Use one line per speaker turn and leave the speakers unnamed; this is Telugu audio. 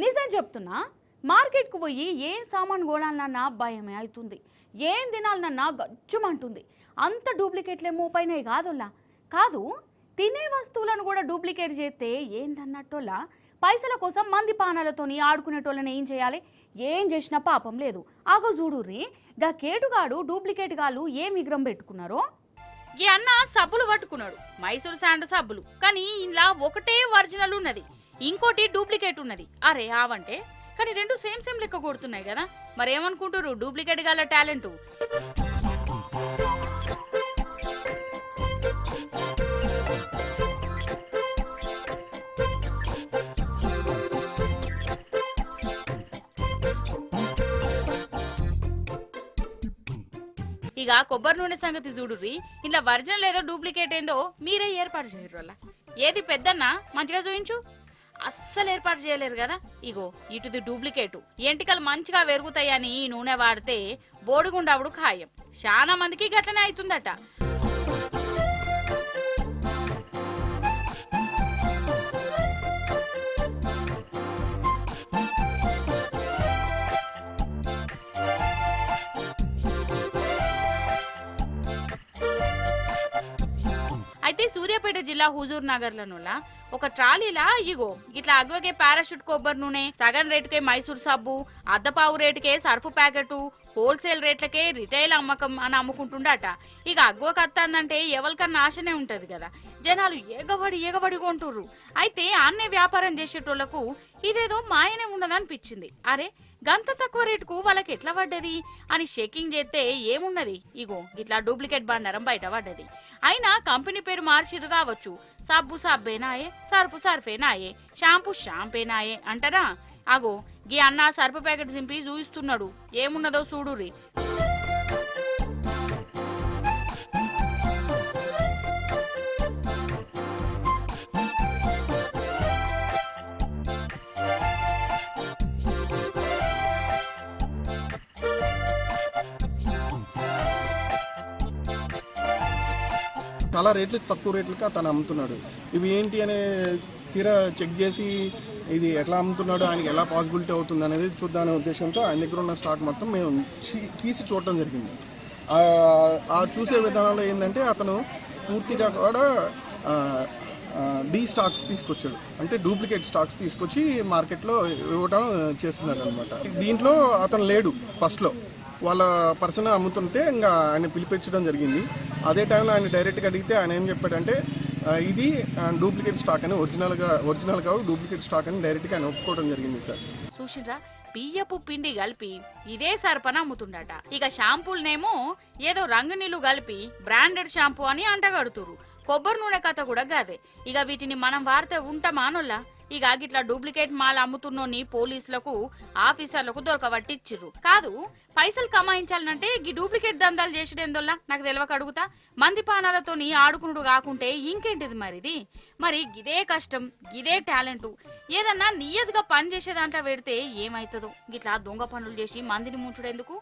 నిజం చెప్తున్నా, మార్కెట్కు పోయి ఏం సామాన్ కొనాలన్నా భయమే అవుతుంది. ఏం తినాలన్నా గచ్చుమంటుంది. అంత డూప్లికేట్లే మోపైనాయి కాదుల్లా. కాదు, తినే వస్తువులను కూడా డూప్లికేట్ చేస్తే ఏందన్నట్టోలా పైసల కోసం మంది పానాలతోని ఆడుకునేటోళ్ళని ఏం చేయాలి? ఏం చేసినా పాపం లేదు. ఆగో చూడుర్రి, గా కేటుగాడు డూప్లికేట్ గాళ్ళు ఏ విగ్రహం పెట్టుకున్నారో. ఈ అన్న సబ్బులు పట్టుకున్నాడు, మైసూర్ శాండ్ సబ్బులు. కానీ ఇలా ఒకటే ఒరిజినల్ ఉన్నది, ఇంకోటి డూప్లికేట్ ఉన్నది. అరే ఆవంటే, కానీ రెండు సేమ్ సేమ్ లెక్క కొడుతున్నాయి కదా. మరేమనుకుంటారు డూప్లికేట్ గల టాలెంట్? ఇక కొబ్బరి నూనె సంగతి చూడుర్రి, ఇలా ఒరిజినల్ ఏదో డూప్లికేట్ ఏందో మీరే ఏర్పాటు చేయరు వల్ల. ఏది పెద్దన్నా మంచిగా చూయించు. అస్సలు ఏర్పాటు చేయలేరు కదా. ఇగో ఇటుది డూప్లికేటు. ఎంటికలు మంచిగా పెరుగుతాయని ఈ నూనె వాడితే బోడిగుండవుడు ఖాయం. చాలా మందికి గట్లనే అవుతుందట. అయితే సూర్యాపేట జిల్లా హుజూర్ నగర్ లోనోలా ఒక ట్రాలీలా ఇగో ఇట్లా అగ్గోకే పారాషూట్ కొబ్బరి నూనె, సగం రేటుకే మైసూర్ సబ్బు, అద్దపావు రేటుకే సర్ఫ్ ప్యాకెట్, హోల్సేల్ రేట్లకే రిటైల్ అమ్మకం అని అమ్ముకుంటుండట. ఇక అగ్గో కత్తందంటే ఎవరికన్నా ఆశనే ఉంటది కదా. జనాలు ఎగబడి కొంటుర్రు. అయితే ఆన్నే వ్యాపారం చేసేటోళ్లకు ఇదేదో మాయనే ఉన్నదనిపించింది. అరే గంత తక్కువ రేటుకు వాళ్ళకి ఎట్లా పడ్డది అని చెకింగ్ చేస్తే ఏమున్నది, ఇగో ఇట్లా డూప్లికేట్ బండారం బయట పడ్డది. అయినా కంపెనీ పేరు మార్చిరు కావచ్చు. సబ్బు సబ్బేనాయే, సర్ఫ్ సర్ఫేనాయే, షాంపూ షాంపేనాయే అంటారా. అగో గీ అన్న సర్ఫ్ ప్యాకెట్ సింపి చూయిస్తున్నాడు, ఏమున్నదో చూడుర్రి.
చాలా రేట్లు తక్కువ రేట్లకి అతను అమ్ముతున్నాడు. ఇవి ఏంటి అనే తీరా చెక్ చేసి ఇది ఎట్లా అమ్ముతున్నాడు, ఆయనకి ఎలా పాసిబిలిటీ అవుతుంది అనేది చూద్దామనే ఉద్దేశంతో ఆయన దగ్గర ఉన్న స్టాక్ మొత్తం మేము తీసి చూడటం జరిగింది. ఆ చూసే విధానంలో ఏంటంటే అతను పూర్తిగా కూడా డీ స్టాక్స్ తీసుకొచ్చాడు, అంటే డూప్లికేట్ స్టాక్స్ తీసుకొచ్చి మార్కెట్లో ఇవ్వడం చేస్తున్నాడు అనమాట. దీంట్లో అతను లేడు. ఫస్ట్లో వాళ్ళ పర్సన్ అమ్ముతుంటే ఇంకా ఆయన పిలిపించడం జరిగింది. అదే టైంలో ఆయన డైరెక్ట్గా అడిగితే ఆయన ఏం చెప్పాడంటే ఇది డూప్లికేట్ స్టాక్ అని, ఒరిజినల్ కావు డూప్లికేట్ స్టాక్ అని డైరెక్ట్గా ఆయన ఒప్పుకోవడం జరిగింది సార్.
చూసిరా, బియ్యపు పిండి కలిపి ఇదే సర్పన అమ్ముతుండట. ఇక షాంపూలనేమో ఏదో రంగు నీళ్లు కలిపి బ్రాండెడ్ షాంపూ అని అంటగడుతురు. కొబ్బరి నూనె కథ కూడా కాదే. ఇక వీటిని మనం వాడితే ఉంటామానోళ్ళ. ఇక గిట్లా డూప్లికేట్ మాల్ అమ్ముతున్నోని పోలీసులకు, ఆఫీసర్లకు దొరకబట్టిచ్చిర్రు. కాదు, పైసలు కమాయించాలంటే ఈ డూప్లికేట్ దందాలు చేసేదేందోల్లా నాకు తెలియక అడుగుతా. మంది పానాలతోని ఆడుకునుడు కాకుంటే ఇంకేంటిది మరిది? మరి గిదే కష్టం, గిదే టాలెంటు. ఏదన్నా నియతిగా పని చేసే దాంట్లో పెడితే ఏమైతుందో. గిట్లా దొంగ పనులు చేసి మందిని ముంచుడెందుకు?